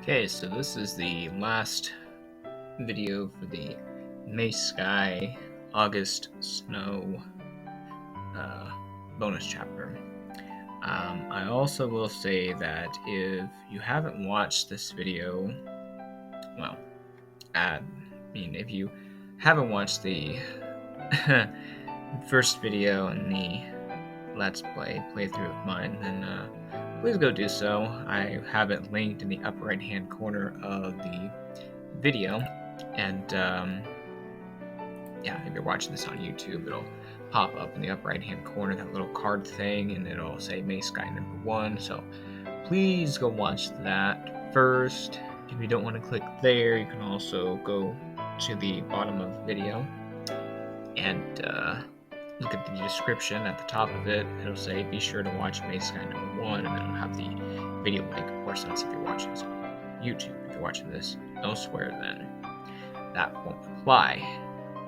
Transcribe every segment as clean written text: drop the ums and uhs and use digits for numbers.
Okay, so this is the last video for the May Sky August Snow bonus chapter. I also will say that if you haven't watched this video, well, if you haven't watched the first video in the Let's Play playthrough of mine, then please go do so. I have it linked in the upper right hand corner of the video, and yeah, if you're watching this on YouTube, it'll pop up in the upper right hand corner, that little card thing, and it'll say May Sky #1. So please go watch that first. If you don't want to click there, you can also go to the bottom of the video and look at the description at the top of it. It'll say be sure to watch May Sky #1, and then it'll have the video link. Of course, that's if you're watching this on YouTube. If you're watching this elsewhere, then that won't apply.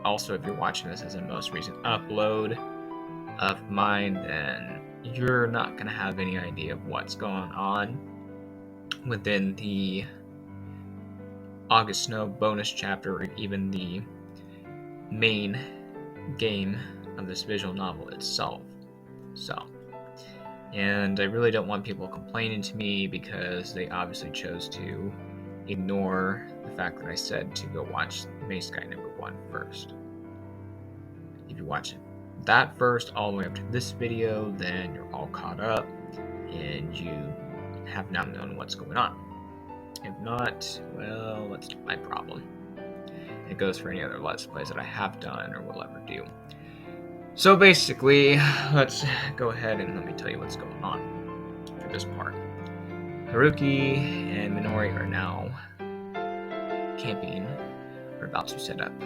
Also, if you're watching this as a most recent upload of mine, then you're not going to have any idea of what's going on within the August Snow bonus chapter, or even the main game of this visual novel itself. And I really don't want people complaining to me because they obviously chose to ignore the fact that I said to go watch May Sky #1 first. If you watch that first all the way up to this video, then you're all caught up and you have now known what's going on. If not, well, that's my problem. It goes for any other Let's Plays that I have done or will ever do. So basically, let's go ahead and let me tell you what's going on for this part. Haruki and Minori are now camping, or about to set up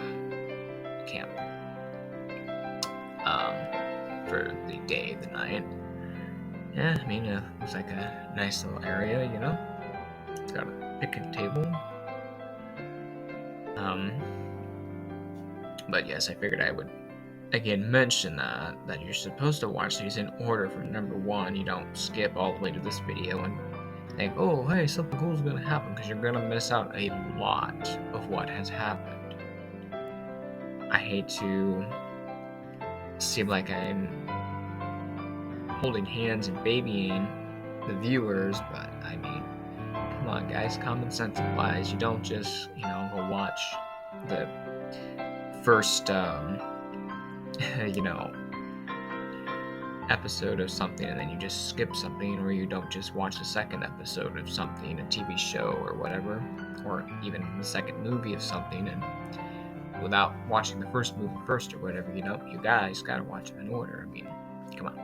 camp for the day, the night. Yeah, I mean, it looks like a nice little area, you know? It's got a picnic table. But yes, I figured I would again mention that you're supposed to watch these in order from #1. You don't skip all the way to this video and think, oh, hey, something cool is going to happen, because you're going to miss out a lot of what has happened. I hate to seem like I'm holding hands and babying the viewers, but I mean, come on, guys, common sense applies. You don't just, go watch the first, episode of something and then you just skip something, or you don't just watch the second episode of something, a TV show or whatever, or even the second movie of something, and without watching the first movie first or whatever, you guys gotta watch them in order. I mean, come on.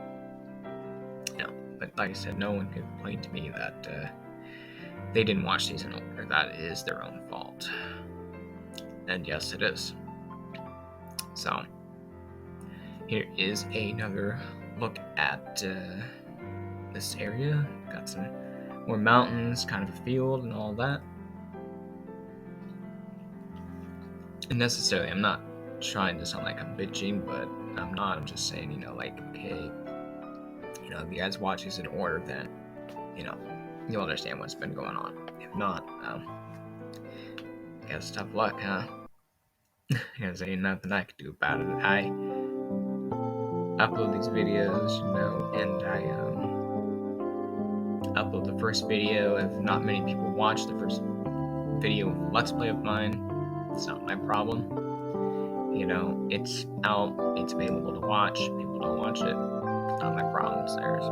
But like I said, no one can complain to me that they didn't watch these in order. That is their own fault. And yes, it is. So, here is another look at this area. Got some more mountains, kind of a field and all that. And necessarily, I'm not trying to sound like I'm bitching, but I'm not. I'm just saying, okay, if you guys watch these in order, then, you'll understand what's been going on. If not, I guess tough luck, huh? Because ain't nothing I can do about it. I upload these videos, and I upload the first video. If not many people watch the first video of Let's Play of mine, it's not my problem. It's out, it's available to watch. People don't watch it, it's not my problem, it's theirs.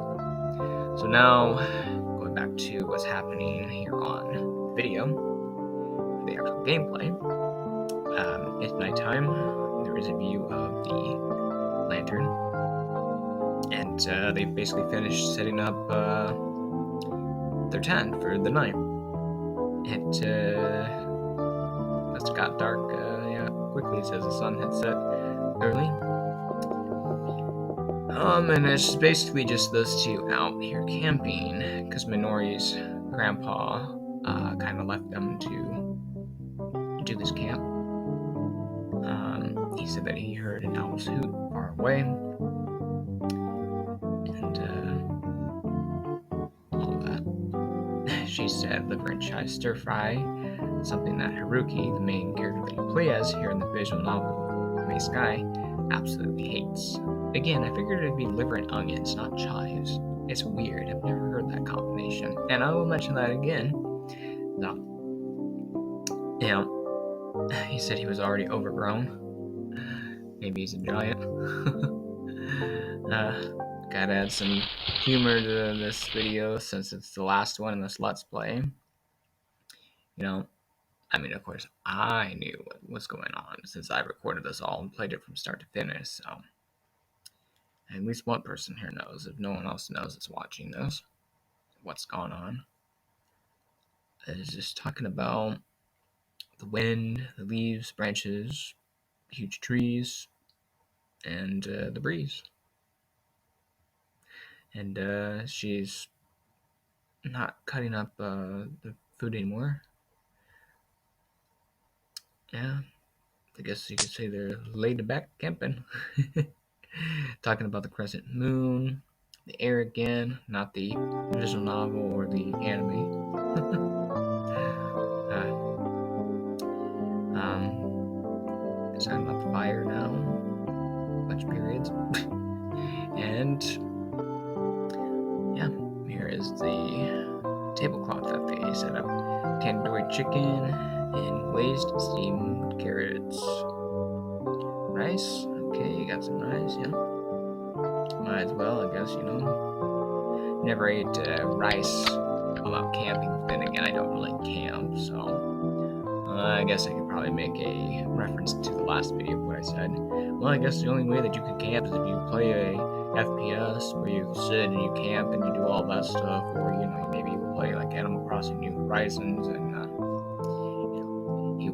So now, going back to what's happening here on the video, the actual gameplay. It's nighttime. There is a view of the lantern, and they've basically finished setting up their tent for the night. It's got dark quickly. It says the sun had set early. And it's basically just those two out here camping, because Minori's grandpa kind of left them to do this camp. He said that he heard an owl's hoot far away, and all of that. She she said liver and chive stir fry, something that Haruki, the main character that you play as here in the visual novel May Sky, absolutely hates. Again, I figured it'd be liver and onions, not chives. It's weird, I've never heard that combination. And I will mention that again. No. He said he was already overgrown. Maybe he's a giant. Gotta add some humor to this video since it's the last one in this Let's Play. Of course, I knew what was going on since I recorded this all and played it from start to finish, so at least one person here knows. If no one else knows that's watching this, what's going on. It's just talking about the wind, the leaves, branches, huge trees, and the breeze. And she's not cutting up the food anymore. Yeah, I guess you could say they're laid back camping. Talking about the crescent moon, the air again, not the visual novel or the anime. It's talking about the fire now, bunch of periods. And yeah, here is the tablecloth that they set up. Tandoori chicken and glazed steamed carrots. Rice, okay, you got some rice, yeah. Might as well, I guess, Never ate rice while out camping, but then again, I don't really camp, so I guess I could probably make a reference to the last video of what I said. Well, I guess the only way that you could camp is if you play a FPS where you sit and you camp and you do all that stuff, or maybe you play like Animal Crossing New Horizons and you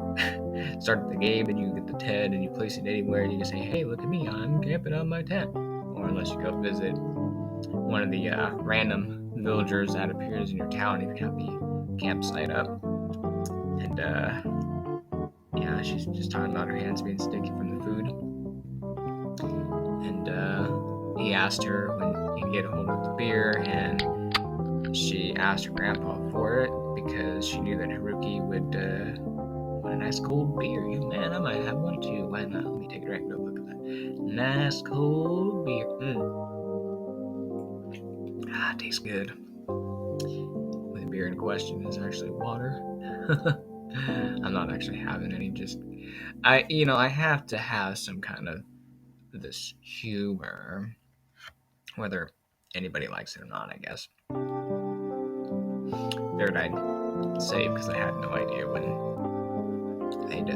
start the game and you get the tent and you place it anywhere and you can say, hey, look at me, I'm camping on my tent. Or unless you go visit one of the random villagers that appears in your town if you have the campsite up. And yeah, she's just talking about her hands being sticky from the food. And he asked her when he could get a hold of the beer, and she asked her grandpa for it because she knew that Haruki would want a nice cold beer. Man, I might have one too. Why not? Let me take a drink. No, look at that. Nice cold beer. Tastes good. The beer in question is actually water. I'm not actually having any. I have to have some kind of this humor, whether anybody likes it or not, I guess. Third, I'd save because I had no idea when they'd,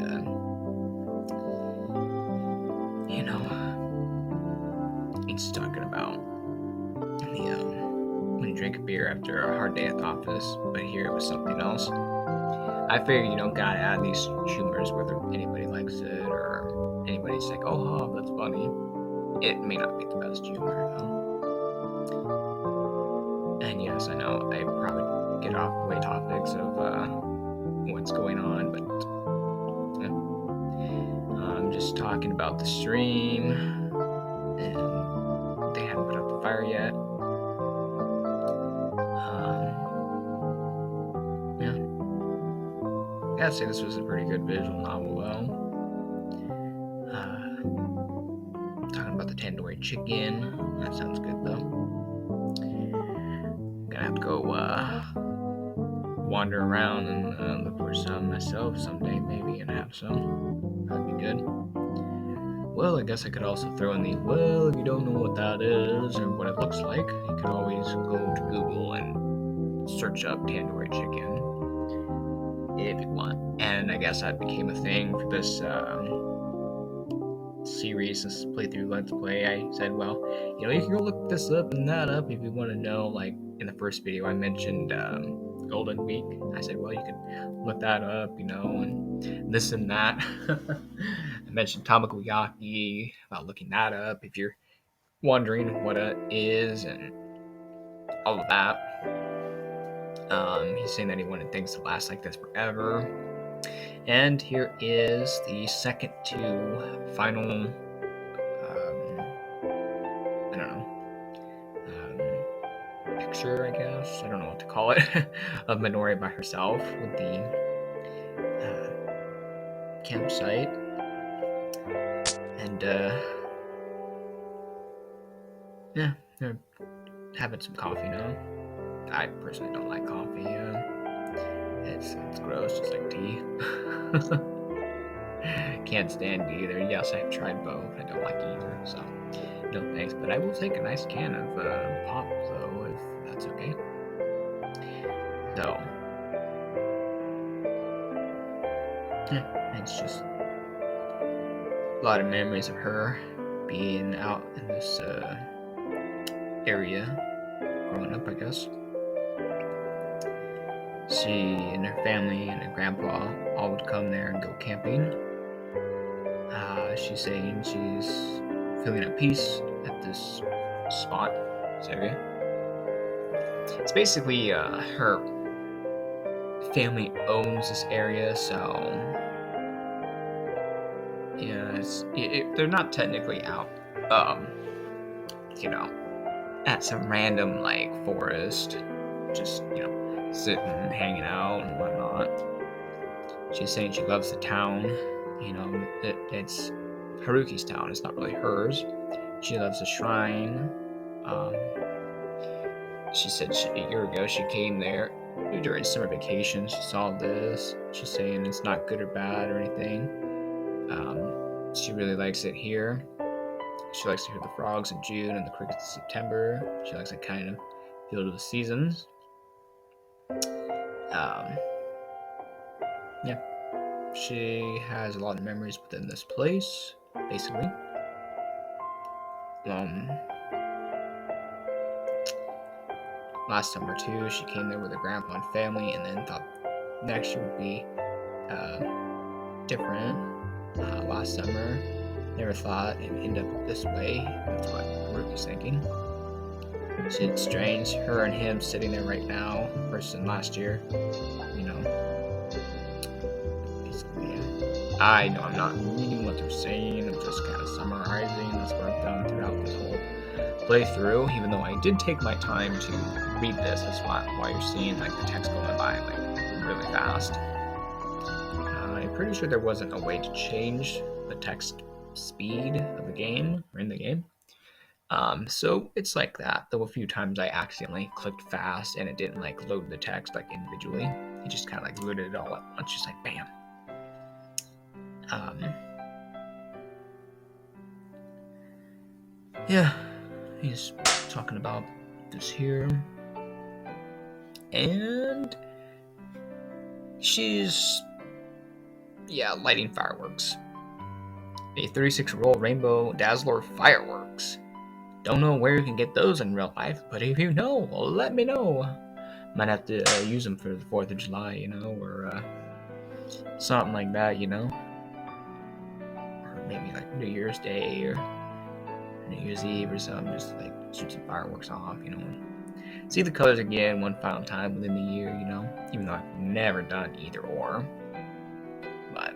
he's talking about when you drink a beer after a hard day at the office, but here it was something else. I figure gotta add these humors whether anybody likes it or anybody's like, oh, that's funny. It may not be the best humor, And yes, I know I probably get off way topics of what's going on, but I'm just talking about the stream, and they haven't put out the fire yet. I'd say this was a pretty good visual novel, though. Talking about the tandoori chicken. That sounds good, though. Gonna have to go wander around and look for some myself someday, maybe, and have some. That'd be good. Well, I guess I could also throw in if you don't know what that is or what it looks like, you could always go to Google and search up tandoori chicken. If you want. And I guess that became a thing for this series, this playthrough Let's Play. I said, you can go look this up and that up if you want to know. Like in the first video, I mentioned Golden Week. I said, you can look that up, and this and that. I mentioned Tamako Yaki about looking that up if you're wondering what it is and all of that. He's saying that he wanted things to last like this forever. And here is the second to final, picture, I guess. house, I don't know what to call it, of Minori by herself with the campsite. And yeah, they're having some coffee now. I personally don't like coffee. It's gross, just like tea. Can't stand either. Yes, I've tried both. I don't like either, so no thanks. But I will take a nice can of pop, though, if that's okay. So, yeah, it's just a lot of memories of her being out in this area growing up, I guess. She and her family and her grandpa all would come there and go camping. She's saying she's feeling at peace at this spot, this area. It's basically her family owns this area, so yeah, they're not technically out, at some random like forest, just sitting and hanging out and whatnot. She's saying she loves the town. It's Haruki's town. It's not really hers. She loves the shrine. She said a year ago she came there during summer vacation. She saw this. She's saying it's not good or bad or anything. She really likes it here. She likes to hear the frogs in June and the crickets in September. She likes that kind of feel to the seasons. Yeah. She has a lot of memories within this place, basically. Last summer too, she came there with her grandpa and family, and then thought next year would be different. Last summer, never thought it would end up this way. That's what Haruki's thinking. It's strange, her and him sitting there right now versus last year. Basically, yeah. I know I'm not reading what they're saying. I'm just kind of summarizing. That's what I've done throughout this whole playthrough, even though I did take my time to read this. That's why you're seeing like the text going by like really fast. I'm pretty sure there wasn't a way to change the text speed of the game or in the game. So it's like that. Though a few times I accidentally clicked fast and it didn't like load the text like individually. It just kind of like loaded it all at once, just like bam. Yeah, he's talking about this here. And she's, lighting fireworks. A 36-roll Rainbow Dazzler fireworks. Don't know where you can get those in real life, but if you know, let me know. Might have to use them for the 4th of July, or something like that, Or maybe like New Year's Day or New Year's Eve or something, just like shoot some fireworks off, See the colors again one final time within the year, even though I've never done either or. But,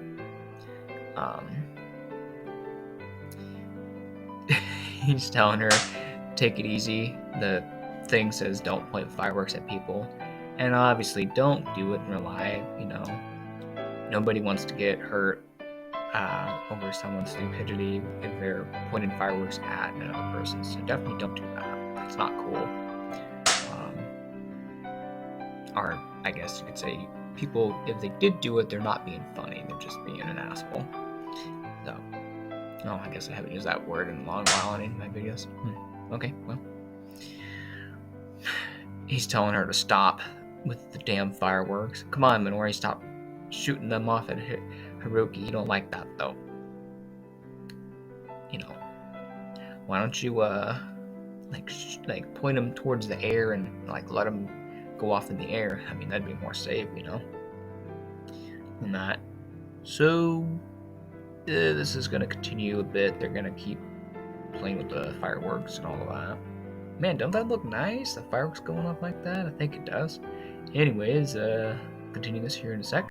he's telling her, take it easy. The thing says don't point fireworks at people. And obviously don't do it in real life, Nobody wants to get hurt over someone's stupidity if they're pointing fireworks at another person. So definitely don't do that. It's not cool. Or I guess you could say people, if they did do it, they're not being funny. They're just being an asshole. So, I guess I haven't used that word in a long while in any of my videos. Okay, well. He's telling her to stop with the damn fireworks. Come on, Minori, stop shooting them off at Haruki. You don't like that, though. Why don't you, like point them towards the air and, let them go off in the air? I mean, that'd be more safe, than that. So, this is going to continue a bit. They're going to keep playing with the fireworks and all of that. Man, don't that look nice? The fireworks going off like that? I think it does. Anyways, continue this here in a sec.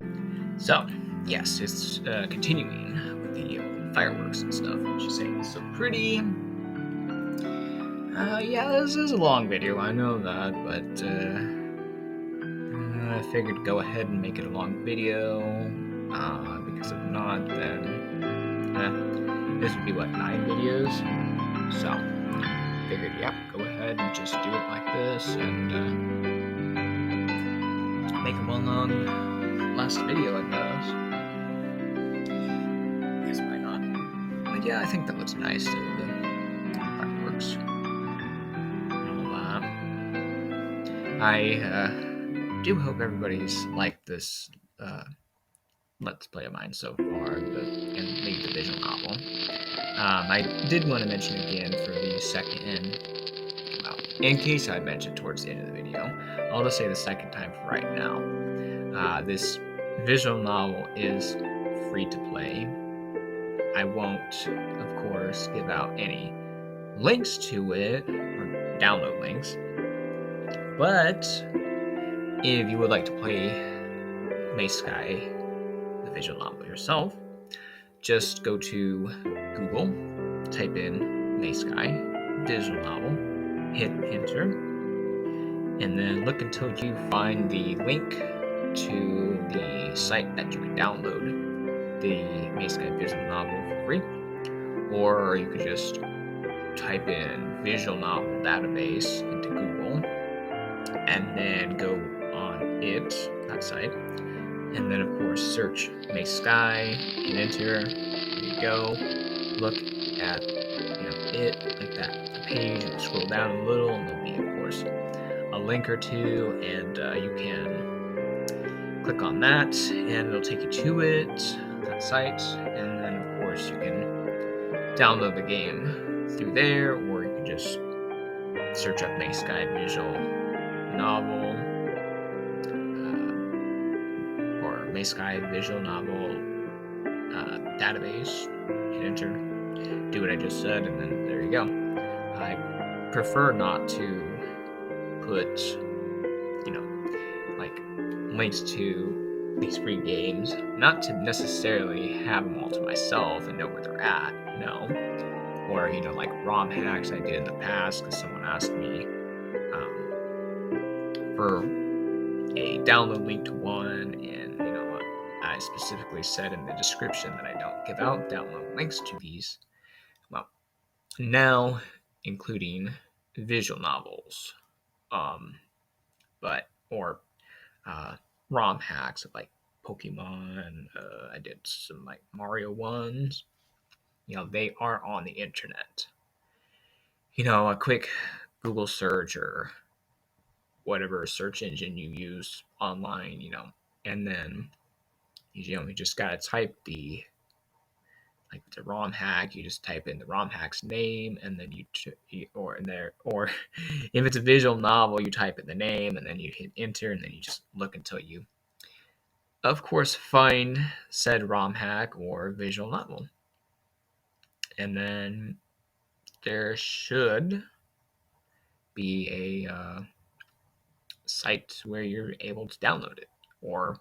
So, yes, it's continuing with the fireworks and stuff. She's saying it's so pretty. Yeah, this is a long video, I know that, but I figured go ahead and make it a long video, because if not, then this would be, 9 videos? So, figured, yep, go ahead and just do it like this, and make a well-known last video, I guess. I guess why not? But yeah, I think that looks nice, so the fireworks. I do hope everybody's liked this Let's Play of mine so far, and maybe the visual novel. I did want to mention again for the second, well, in case I mentioned towards the end of the video, I'll just say the second time for right now. This visual novel is free to play. I won't, of course, give out any links to it, or download links, but if you would like to play Maysky, the visual novel yourself, just go to Google, type in Maysky visual novel, hit enter, and then look until you find the link to the site that you can download the Maysky visual novel for free, or you could just type in visual novel database into Google, and then go on that site, and then of course search Maysky, hit enter, there you go, look at it like that, the page, and scroll down a little, and there'll be of course a link or two, and you can click on that, and it'll take you to that site, and then of course you can download the game through there, or you can just search up Maysky visual novel, or Maysky visual novel database, hit enter, do what I just said, and then there you go. I prefer not to put, links to these free games, not to necessarily have them all to myself and know where they're at, or, like ROM hacks I did in the past, because someone asked me for a download link to one, and, I specifically said in the description that I don't give out download links to these. Well, now including visual novels, or ROM hacks of Pokemon. I did some Mario ones. They are on the internet. A quick Google search or whatever search engine you use online, and then you just gotta type the ROM hack. You just type in the ROM hack's name, and then or if it's a visual novel, you type in the name, and then you hit enter, and then you just look until you, of course, find said ROM hack or visual novel. And then there should be a site where you're able to download it, or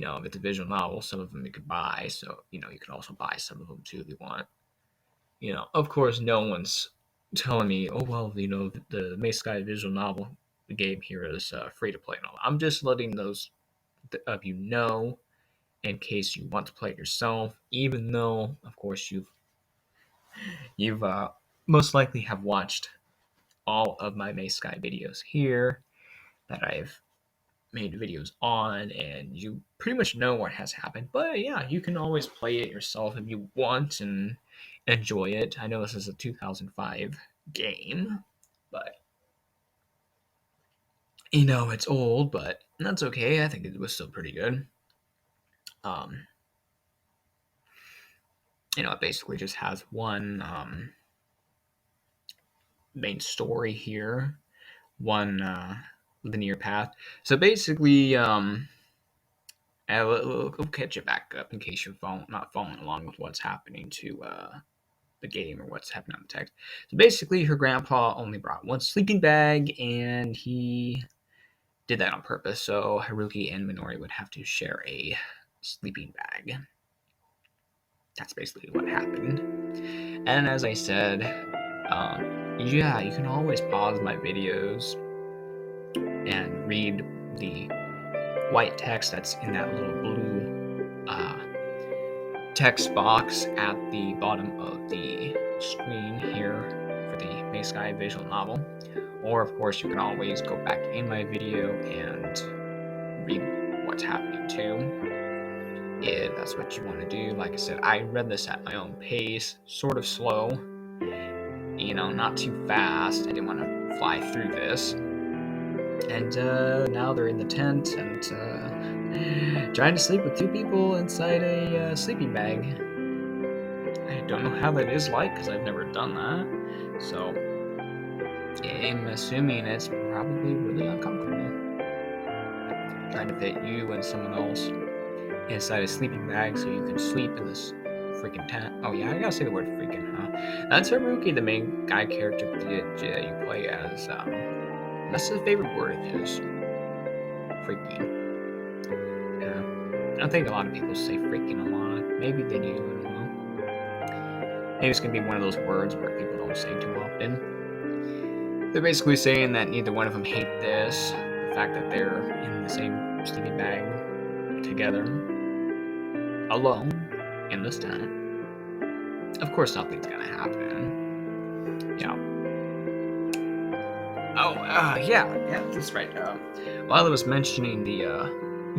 if it's a visual novel, some of them you could buy, so you can also buy some of them too if you want. Of course, no one's telling me, oh well, the Maysky visual novel game here is free to play and all. I'm just letting those of you know in case you want to play it yourself, even though of course you've most likely have watched all of my Maysky videos here that I've made videos on, and you pretty much know what has happened. But yeah, you can always play it yourself if you want and enjoy it. I know this is a 2005 game, but it's old, but that's okay. I think it was still pretty good. It basically just has one main story here, one linear path. So basically, we'll catch it back up in case you're not following along with what's happening to the game or what's happening on the text. So basically, her grandpa only brought one sleeping bag, and he did that on purpose. So Haruki and Minori would have to share a sleeping bag. That's basically what happened. And as I said, yeah, you can always pause my videos and read the white text that's in that little blue text box at the bottom of the screen here for the Maysky visual novel. Or, of course, you can always go back in my video and read what's happening too, if that's what you want to do. Like I said, I read this at my own pace, sort of slow, not too fast. I didn't want to fly through this. And now they're in the tent and trying to sleep with two people inside a sleeping bag. I don't know how that is like because I've never done that. So I'm assuming it's probably really uncomfortable. Trying to fit you and someone else inside a sleeping bag so you can sleep in this freaking tent. Oh yeah, I gotta say the word freaking, huh? That's Haruki, the main guy character that you play as. That's his favorite word of his. Freaking. Yeah. I don't think a lot of people say freaking a lot. Maybe they do, I don't know. Maybe it's gonna be one of those words where people don't say too often. They're basically saying that neither one of them hate this. The fact that they're in the same sleeping bag together, alone, in this tent. Of course, nothing's gonna happen. Yeah. Oh, yeah, that's right. While I was mentioning the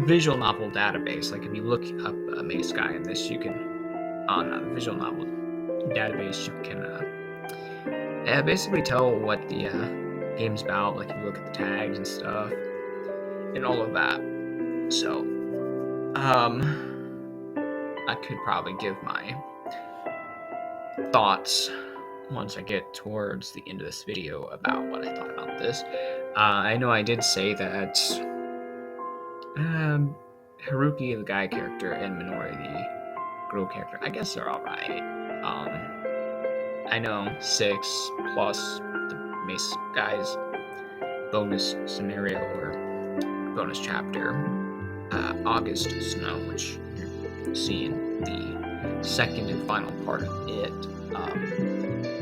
visual novel database, like if you look up Maysky in this, you can, on the visual novel database, you can basically tell what the game's about, like if you look at the tags and stuff, and all of that. So, I could probably give my thoughts once I get towards the end of this video about what I thought about this. I know I did say that Haruki, the guy character, and Minori, the girl character, I guess they're alright. I know 6 plus the Mace guy's bonus scenario or bonus chapter, August Snow, which you're seeing the second and final part of it.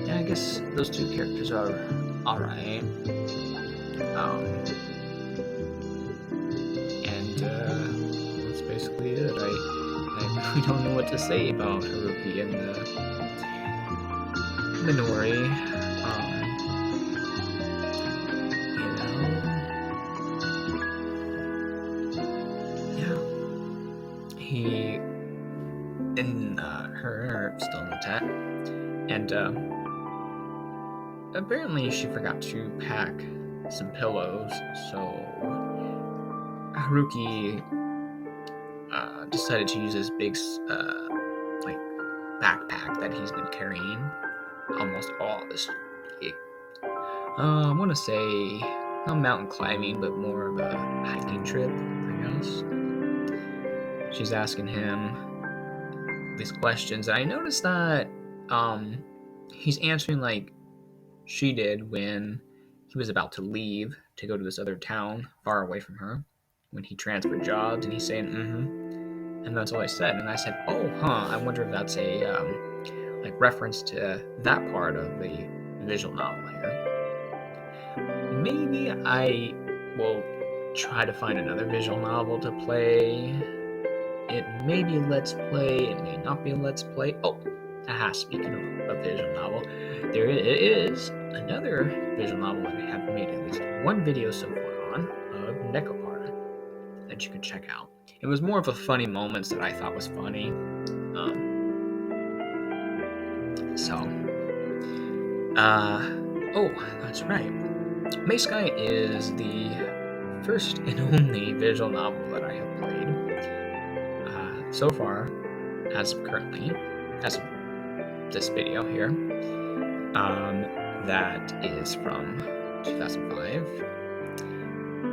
Yeah, I guess those two characters are alright. And that's basically it. I really don't know what to say about Haruki and Minori. Yeah. He and her are still in the tent, and apparently she forgot to pack some pillows, so Haruki decided to use his big like backpack that he's been carrying almost all this week. I want to say not mountain climbing, but more of a hiking trip, I guess. She's asking him these questions, and I noticed that he's answering like she did when he was about to leave to go to this other town far away from her when he transferred jobs, and he's saying and that's all I said. And I said, oh I wonder if that's a like reference to that part of the visual novel here. Maybe I will try to find another visual novel to play. It may be a Let's Play, it may not be a Let's Play. Oh, speaking of a visual novel, there is another visual novel that I have made at least one video so far on, of Nekopara, that you can check out. It was more of a funny moments that I thought was funny. Oh, that's right. Maysky is the first and only visual novel that I have played so far, as of currently, as of this video here. That is from 2005.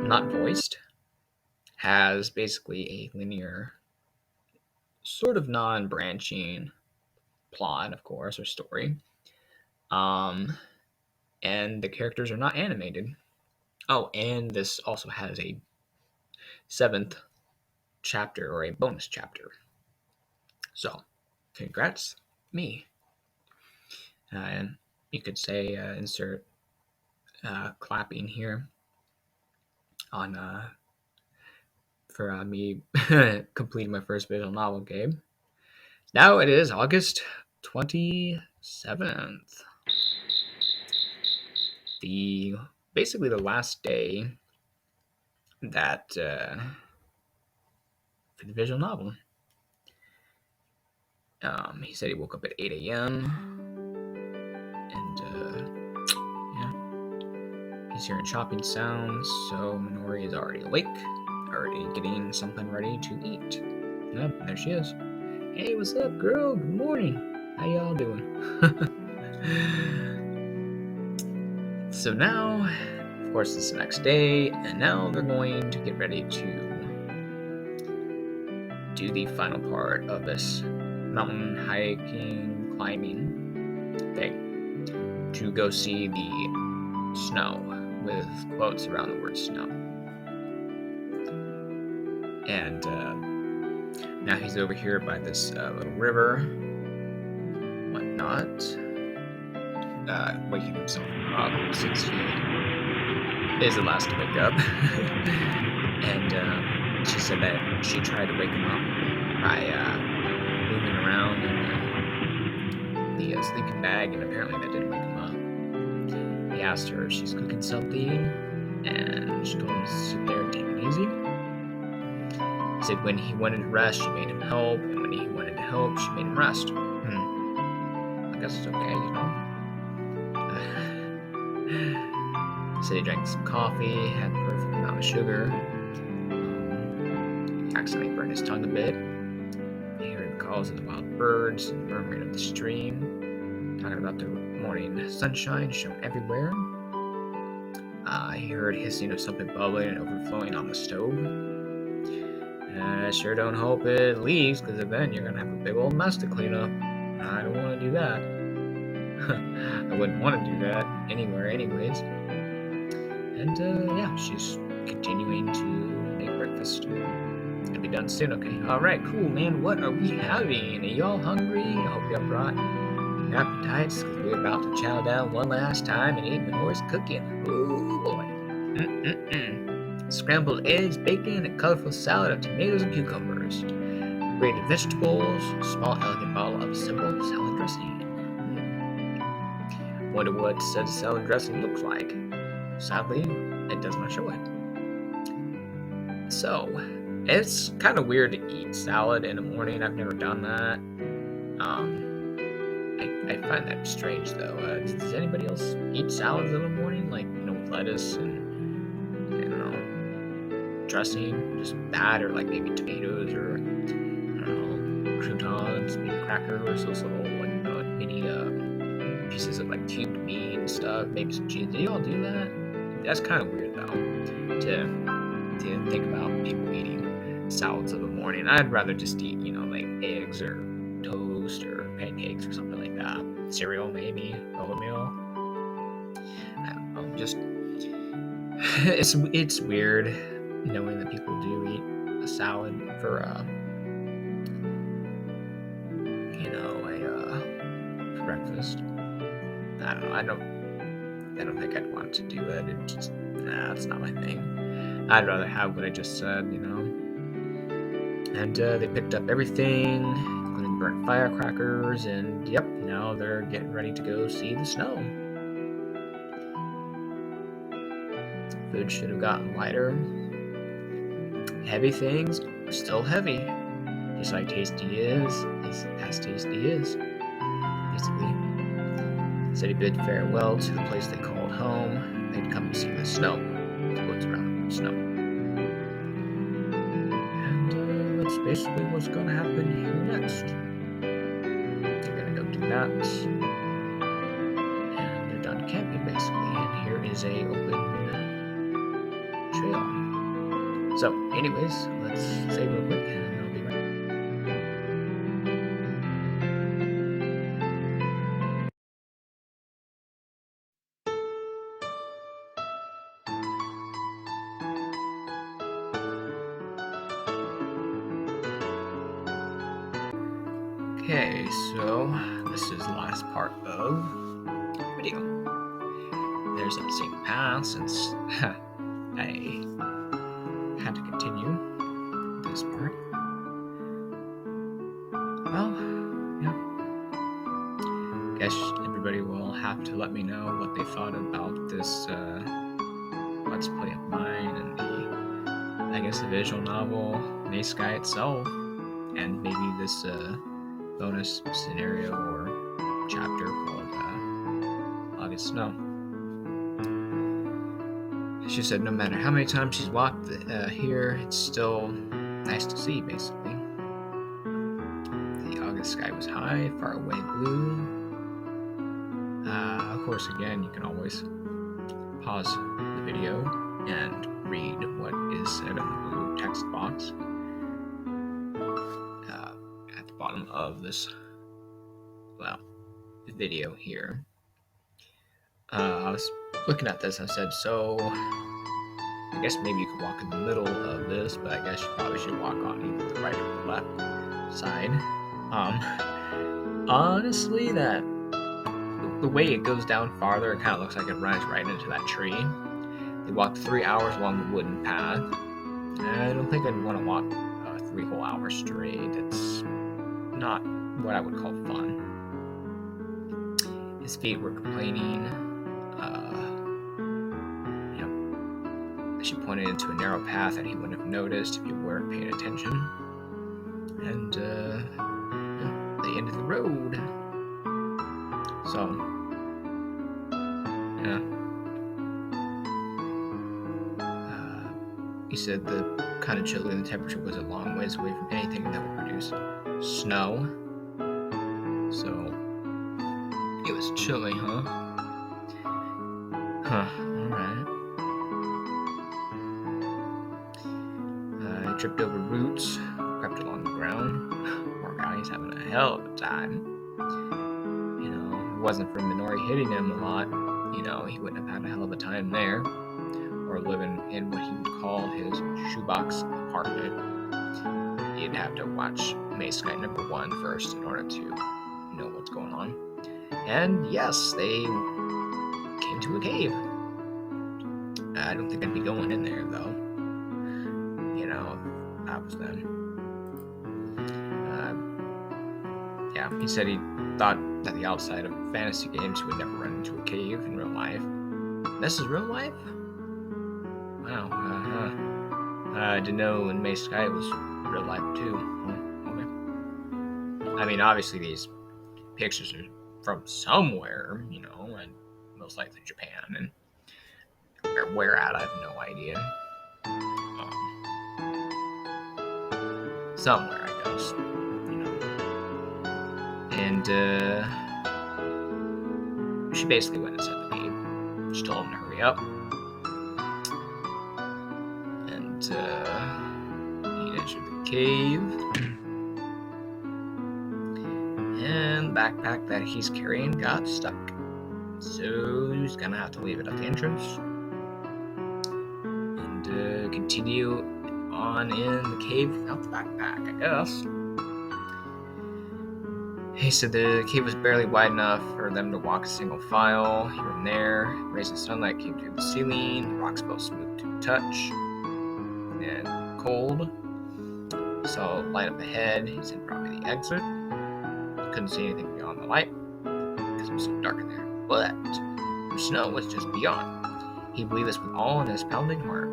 Not voiced. Has basically a linear, sort of non-branching plot, of course, or story. And the characters are not animated. Oh, and this also has a 7th chapter or a bonus chapter. So, congrats, me. And you could say, insert clapping here on for me completing my first visual novel game. Now it is August 27th. Basically the last day that for the visual novel. He said he woke up at 8 a.m. and yeah, he's hearing chopping sounds, so Minori is already awake, already getting something ready to eat. Yep, there she is. Hey, what's up, girl? Good morning. How y'all doing? So now, of course, it's the next day, and now they're going to get ready to do the final part of this mountain hiking, climbing thing, to go see the snow, with quotes around the word snow. And now he's over here by this little river, whatnot, waking himself up since he is the last to wake up. And she said that she tried to wake him up by moving around in the sleeping bag, and apparently that didn't wake him up. He asked her if she's cooking something, and she told him to sit there and take it easy. He said when he wanted to rest, she made him help, and when he wanted to help, she made him rest. I guess it's okay, you know. He said he drank some coffee, had the perfect amount of sugar. He accidentally burned his tongue a bit. He heard the calls of the wild birds and the murmuring of the stream, talking about the morning sunshine shown everywhere. He heard hissing of something bubbling and overflowing on the stove. I sure don't hope it leaves, because then you're going to have a big old mess to clean up. I don't want to do that. I wouldn't want to do that anywhere anyways. And yeah, she's continuing to make breakfast. It'll be done soon, okay? Alright, cool, man. What are we having? Are y'all hungry? I hope y'all brought your appetites, because we're about to chow down one last time and eat Minori's cooking. Oh boy. Scrambled eggs, bacon, a colorful salad of tomatoes and cucumbers. Grated vegetables, a small elegant bottle of simple salad dressing. Wonder what said salad dressing looks like. Sadly, it does not show it. So, it's kind of weird to eat salad in the morning. I've never done that. I find that strange though. Does anybody else eat salads in the morning? Like, you know, with lettuce and, I don't know, dressing? Just that, or like maybe tomatoes, or, I don't know, croutons, maybe crackers, those little, like, mini pieces of like cubed meat and stuff, maybe some cheese. Do y'all do that? That's kind of weird though, to think about people eating salads in the morning. I'd rather just eat, you know, like eggs or toast or pancakes or something like that. Cereal, maybe oatmeal. I don't know. Just it's weird knowing that people do eat a salad for for breakfast. I don't know. I don't think I'd want to do it. It just, it's not my thing. I'd rather have what I just said, you know. And they picked up everything, including burnt firecrackers, and yep, now they're getting ready to go see the snow. Food should have gotten lighter. Heavy things are still heavy. Just like tasty is as tasty is. Basically. Said he bid farewell to the place they called home. They'd come to see the snow, the woods around the snow. And that's basically what's going to happen here next. They're going to go do that. And they're done camping, basically. And here is a open trail. So, anyways, let's save real quick, and I'll be right back. Okay, so this is the last part of the video. There's that same path since I had to continue this part. Well, yeah. Guess everybody will have to let me know what they thought about this Let's Play of mine and the visual novel, Maze Sky itself, and maybe this bonus scenario or chapter called August Snow. She said no matter how many times she's walked here, it's still nice to see, basically. The August sky was high, far away blue. Of course, again, you can always pause the video and read what is said in the blue text box at the bottom of this, video here. I was looking at this and I said, so I guess maybe you could walk in the middle of this, but I guess you probably should walk on either the right or the left side. Honestly, that the way it goes down farther, it kind of looks like it runs right into that tree. They walked 3 hours along the wooden path. I don't think I'd want to walk 3 whole hours straight. It's not what I would call fun. His feet were complaining. She pointed into a narrow path that he wouldn't have noticed if you weren't paying attention. And they ended the road. So, yeah. He said the kind of chilly and the temperature was a long ways away from anything that would produce snow. So, it was chilly, huh? Alright. I tripped over roots, crept along the ground. Poor guy's having a hell of a time. You know, if it wasn't for Minori hitting him a lot, you know, he wouldn't have had a hell of a time there. Or living in what he would call his shoebox apartment. He'd have to watch Maze Sky #1 first in order to know what's going on. And yes, they came to a cave. I don't think I'd be going in there, though. You know, if that was them. Yeah, he said he thought that the outside of fantasy games would never run into a cave in real life. This is real life? Wow, I didn't know in Maze Sky it was real life too. Okay. I mean, obviously these pictures are from somewhere, you know, and most likely Japan, and where at, I have no idea. Somewhere, I guess, you know. And she basically went inside the cave. She told him to hurry up. He entered the cave, and the backpack that he's carrying got stuck, so he's gonna have to leave it at the entrance and continue on in the cave without the backpack, I guess. He said the cave was barely wide enough for them to walk a single file here and there. Rays of sunlight came through the ceiling, the rocks felt smooth to touch and cold. Saw a light up ahead. He said probably the exit. Couldn't see anything beyond the light because it was so dark in there. But the snow was just beyond. He believed this with all in his pounding heart.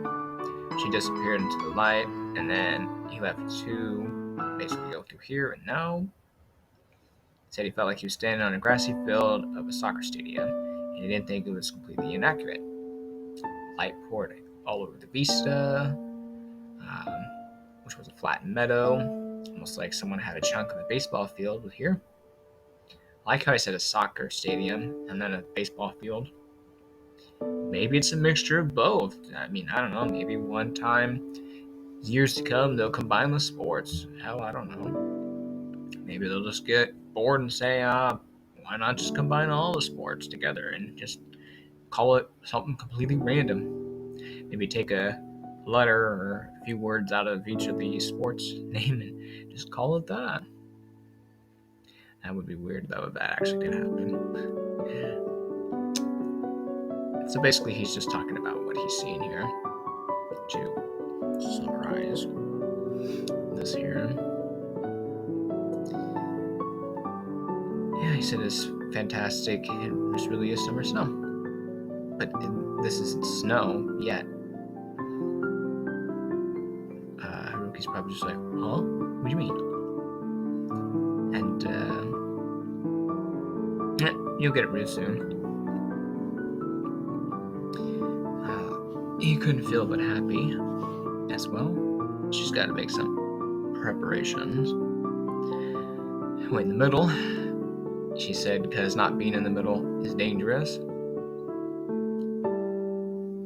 She disappeared into the light, and then he left to basically go through here and now. Said he felt like he was standing on a grassy field of a soccer stadium, and he didn't think it was completely inaccurate. Light poured all over the vista, which was a flattened meadow, almost like someone had a chunk of the baseball field here. I like how I said a soccer stadium and then a baseball field. Maybe it's a mixture of both. I mean, I don't know. Maybe one time, years to come, they'll combine the sports. Hell, I don't know. Maybe they'll just get bored and say, why not just combine all the sports together and just call it something completely random? Maybe take a letter or a few words out of each of the sports name and just call it that. That would be weird, though, if that actually did happen. So basically, he's just talking about what he's seeing here. To summarize this here. Yeah, he said it's fantastic. It really is summer snow. But this isn't snow yet. Haruki's probably just like, huh? What do you mean? And, you'll get it real soon. He couldn't feel but happy as well. She's got to make some preparations. Wait in the middle, she said, because not being in the middle is dangerous.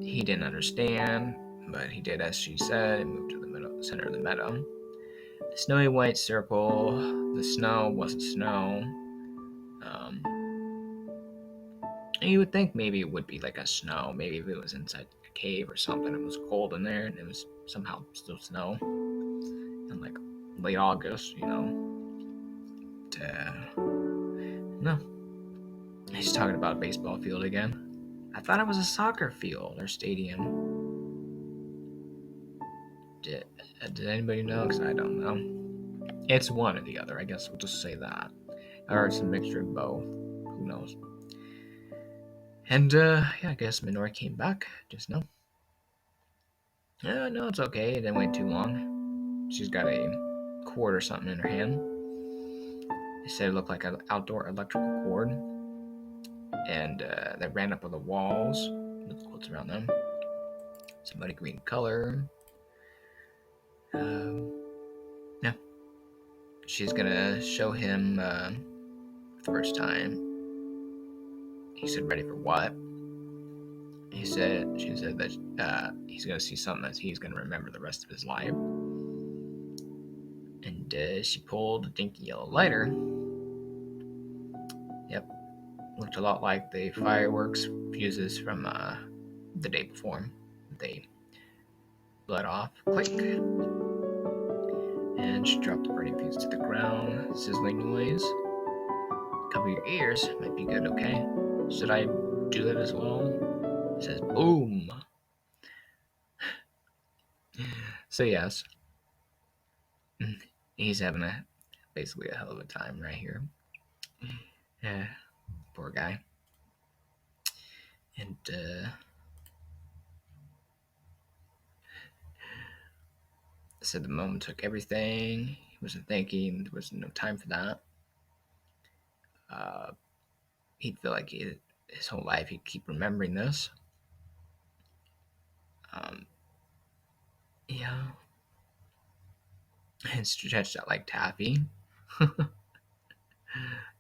He didn't understand, but he did as she said and moved to the center of the meadow. The snowy white circle, the snow wasn't snow. You would think maybe it would be like a snow, maybe if it was inside a cave or something, it was cold in there and it was somehow still snow. In like late August, no. He's talking about a baseball field again. I thought it was a soccer field or stadium. Did anybody know? Because I don't know. It's one or the other, I guess we'll just say that. Or it's a mixture of both. Who knows? And, yeah, I guess Minori came back just now. No, it's okay. It didn't wait too long. She's got a cord or something in her hand. They said it looked like an outdoor electrical cord. And that ran up on the walls with quotes around them. Somebody green color. Yeah. She's gonna show him the first time. He said, "Ready for what?" She said that he's gonna see something that he's gonna remember the rest of his life. And she pulled a dinky yellow lighter. Yep, looked a lot like the fireworks fuses from the day before. They let off. Click. And she dropped the burning fuse to the ground. Sizzling noise. Cover your ears. Might be good, okay? Should I do that as well? It says boom. So yes. He's having basically a hell of a time right here. Yeah, poor guy. And said the moment took everything. He wasn't thinking. There was no time for that. He'd feel like his whole life he'd keep remembering this. Yeah. And stretched out like taffy.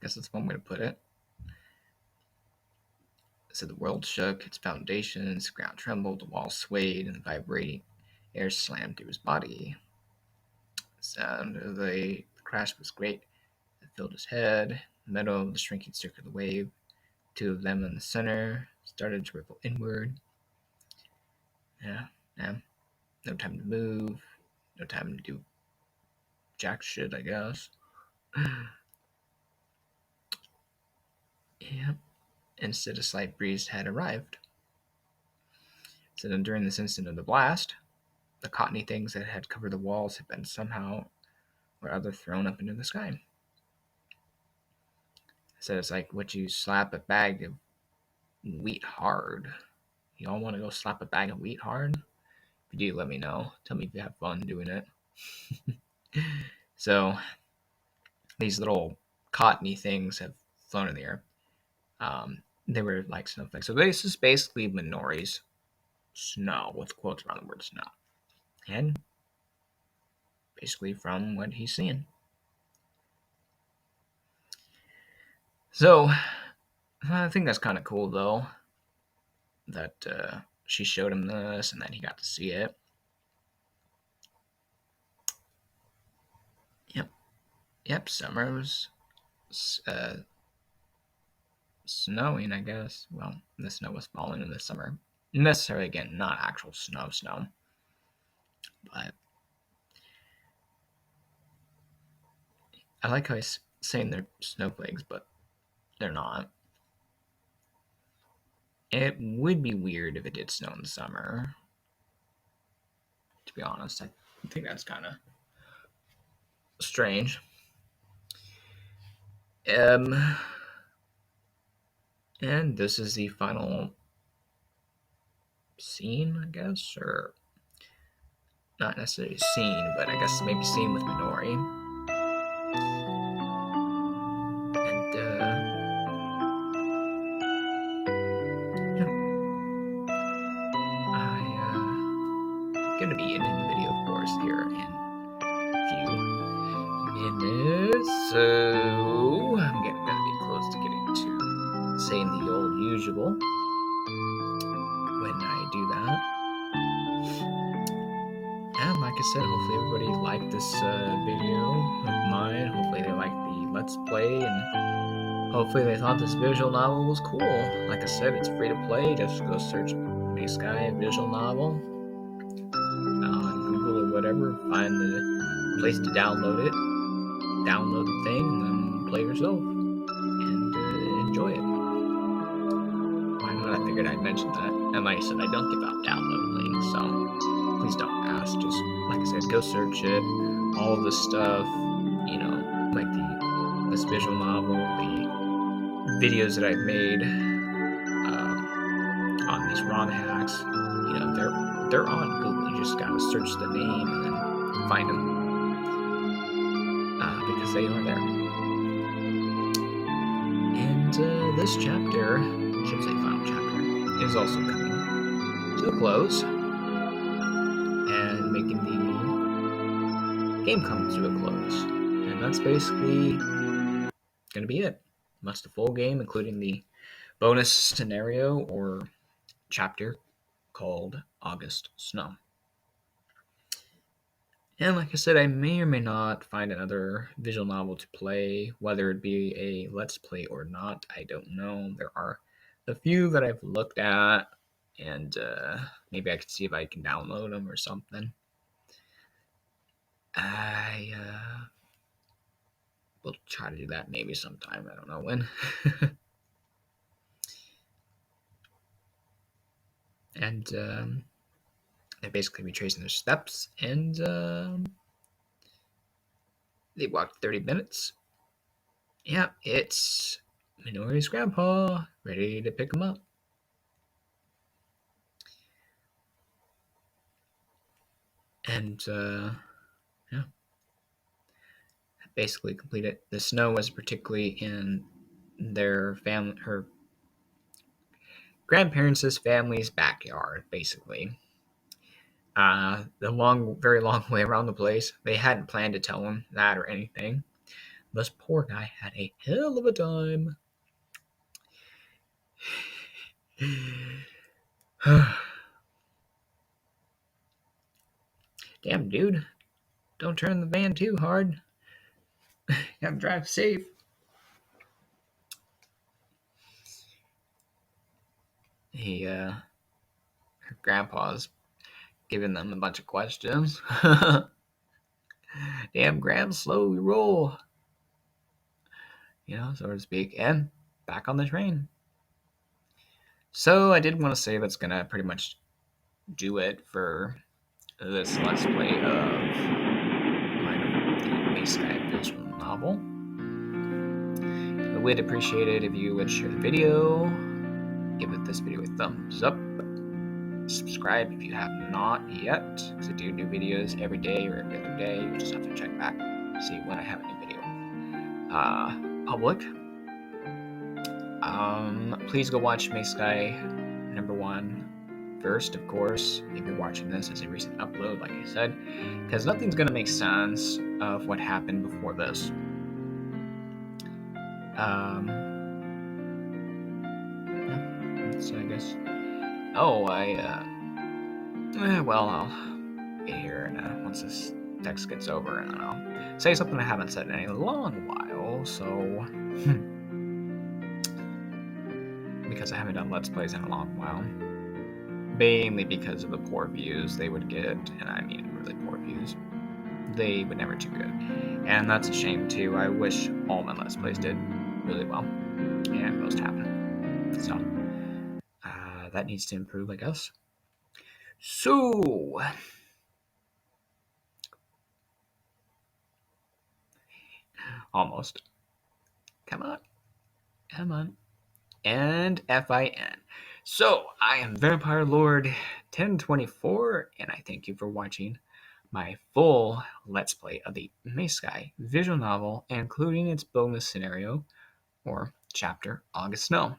Guess that's one way to put it. So the world shook, its foundations, the ground trembled, the walls swayed, and the vibrating air slammed through his body. The sound of the crash was great. It filled his head. The middle of the shrinking circular wave, two of them in the center, started to ripple inward. Yeah. No time to move. No time to do jack shit, I guess. Yeah. Instead, a slight breeze had arrived. So then, during this instant of the blast, the cottony things that had covered the walls had been somehow or other thrown up into the sky. So it's like what you slap a bag of wheat hard. You all want to go slap a bag of wheat hard? If you do, let me know. Tell me if you have fun doing it. So these little cottony things have flown in the air. They were like snowflakes. So this is basically Minori's snow with quotes around the word snow. And basically from what he's seeing. So I think that's kind of cool though. That she showed him this and that he got to see it. Yep, summer was snowing, I guess. Well, the snow was falling in the summer. Necessarily, again, not actual snow, but I like how he's saying they're snowflakes, but they're not. It would be weird if it did snow in the summer. To be honest, I think that's kind of strange. And this is the final scene, I guess, or not necessarily scene, but I guess maybe scene with Minori. And I'm gonna be ending the video, of course, here in a few minutes. So I'm gonna be close to getting to saying the old usual when I do that. And like I said, hopefully everybody liked this video of mine. Hopefully they liked the Let's Play, and hopefully they thought this visual novel was cool. Like I said, it's free to play. Just go search May Sky visual novel on Google or whatever. Find the place to download it. Download the thing and then play yourself and enjoy it. Why not? I figured I'd mention that. And like I said, I don't give out download links, so please don't ask. Just like I said, go search it. All of this stuff, you know, like this visual novel, the videos that I've made on these ROM hacks, you know, they're on Google. You just gotta search the name and then find them because they are there. And this chapter, I should say final chapter, is also coming to a close and making the game come to a close. And that's basically gonna be it. That's the full game, including the bonus scenario or chapter called August Snow. And like I said, I may or may not find another visual novel to play, whether it be a Let's Play or not, I don't know. There are a few that I've looked at, and maybe I could see if I can download them or something. I will try to do that maybe sometime. I don't know when. And they basically retracing their steps, and they walked 30 minutes. Yeah, it's Minori's grandpa ready to pick him up. And yeah, basically completed. The snow was particularly in their family, her grandparents' family's backyard, basically. The very long way around the place. They hadn't planned to tell him that or anything. This poor guy had a hell of a time. Damn, dude. Don't turn the van too hard. Gotta drive safe. Her grandpa's giving them a bunch of questions. Damn, Graham, slow roll. You know, so to speak. And back on the train. So I did want to say that's going to pretty much do it for this Let's Play of the May Sky visual novel. I would appreciate it if you would share the video, give this video a thumbs up, subscribe if you have not yet, because I do new videos every day or every other day. You just have to check back, see when I have a new video public. Please go watch May Sky #1 first, of course, if you're watching this as a recent upload, like I said, because nothing's going to make sense of what happened before this. Yeah, so I guess. Oh, well, I'll get here and once this text gets over, and I'll say something I haven't said in a long while, so. Because I haven't done Let's Plays in a long while. Mainly because of the poor views they would get, and I mean really poor views. They would never do good. And that's a shame too. I wish all my Let's Plays did really well. And most happen. So, that needs to improve, I guess. So, almost. Come on. Come on. And FIN. So, I am Vampire Lord 1024, and I thank you for watching my full Let's Play of the Maysky visual novel, including its bonus scenario, or chapter, August Snow.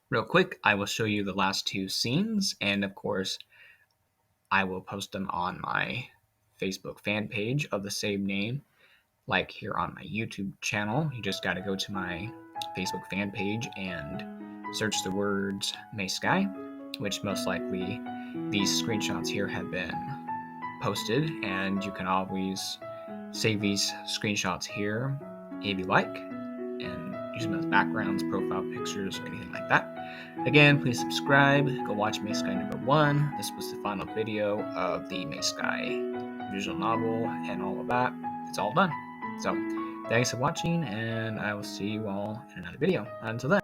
Real quick, I will show you the last two scenes, and of course, I will post them on my Facebook fan page of the same name, like here on my YouTube channel. You just got to go to my Facebook fan page and search the words Maysky, which most likely these screenshots here have been posted, and you can always save these screenshots here if you like, and use them as backgrounds, profile pictures, or anything like that. Again, please subscribe, go watch Maysky number 1. This was the final video of the Maysky visual novel and all of that. It's all done. So, thanks for watching, and I will see you all in another video. Until then.